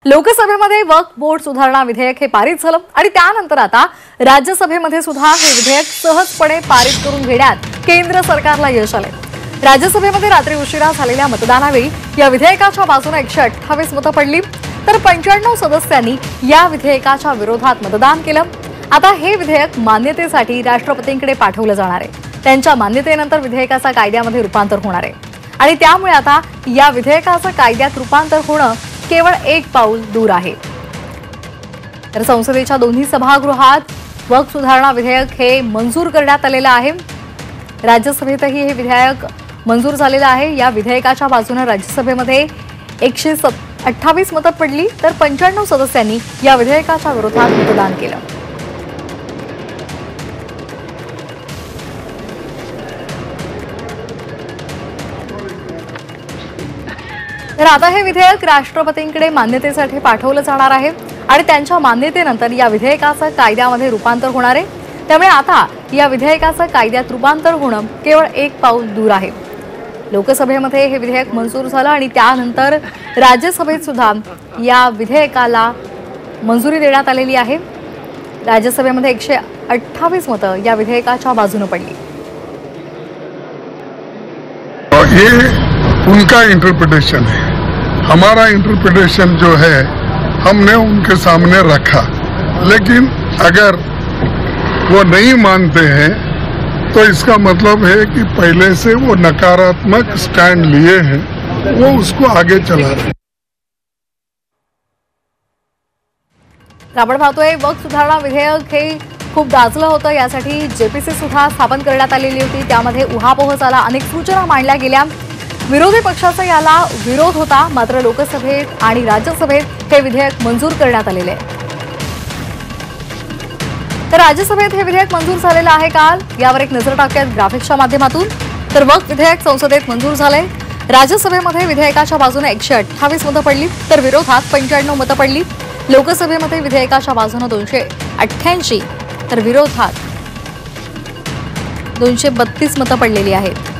लोकसभेमध्ये वक्फ बोर्ड सुधारणा विधेयक हे पारित झालं आणि त्यानंतर आता राज्यसभेमध्ये सुद्धा हे विधेयक सहजपणे पारित करून घेण्यात केंद्र सरकारला यश आले। राज्यसभेमध्ये रात्री उशिरा झालेल्या मतदानावेळी या विधेयकाच्या बाजूने 128 मतं पडली तर 95 सदस्यांनी या विधेयकाच्या विरोधात मतदान केलं। आता हे विधेयक मान्यतेसाठी राष्ट्रपतींकडे पाठवलं जाणार आहे। त्यांच्या मान्यतेनंतर विधेयकाचा कायद्यामध्ये रूपांतर होणार आहे आणि त्यामुळे आता या विधेयकाचं कायद्यात रूपांतर होणं केवळ एक पाऊल दूर आहे। तर संसदेच्या दोन्ही सभागृहात वक्फ सुधारणा विधेयक हे मंजूर करण्यात आलेलं आहे। राज्यसभेतही हे विधेयक मंजूर झालेलं आहे। या विधेयकाच्या बाजूने राज्यसभेमध्ये 128 मतं पडली तर 95 सदस्यांनी या विधेयकाच्या विरोधात मतदान केलं। तर आता हे विधेयक राष्ट्रपतींकडे मान्यतेसाठी पाठवलं जाणार आहे आणि त्यांच्या मान्यतेनंतर या विधेयकाचं कायद्यामध्ये रूपांतर होणार आहे। त्यामुळे आता या विधेयकाचं कायद्यात रूपांतर होणं केवळ एक पाऊल दूर आहे। लोकसभेमध्ये हे विधेयक मंजूर झालं आणि त्यानंतर राज्यसभेत सुद्धा या विधेयकाला मंजुरी देण्यात आलेली आहे। राज्यसभेमध्ये 128 मतं या विधेयकाच्या बाजूने पडली। ये उनका इंटरप्रिटेशन है, हमारा इंटरप्रिटेशन जो है हमने उनके सामने रखा, लेकिन अगर वो नहीं मानते हैं तो इसका मतलब है कि पहले से वो नकारात्मक स्टैंड लिए हैं, वो उसको आगे चला रहे हैं। आपण पाहतोय वक्फ सुधारणा विधेयक हे खूप गाजलं होतं। यासाठी जेपीसी सुद्धा स्थापन करण्यात आलेली होती। त्यामध्ये उहापोह झाला, अनेक सूचना मांडल्या गेल्या। विरोधी पक्षाचा याला विरोध होता, मात्र लोकसभेत आणि राज्यसभेत हे विधेयक मंजूर करण्यात आलेले आहे। तर राज्यसभेत हे विधेयक मंजूर झालेलं आहे काल। यावर एक नजर टाकूयात ग्राफिक्सच्या माध्यमातून। तर वक्फ विधेयक संसदेत मंजूर झालंय। राज्यसभेमध्ये विधेयकाच्या बाजूने 128 मतं पडली तर विरोधात 95 मतं पडली। लोकसभेमध्ये विधेयकाच्या बाजूने 288 तर विरोधात 232 मतं पडलेली आहेत।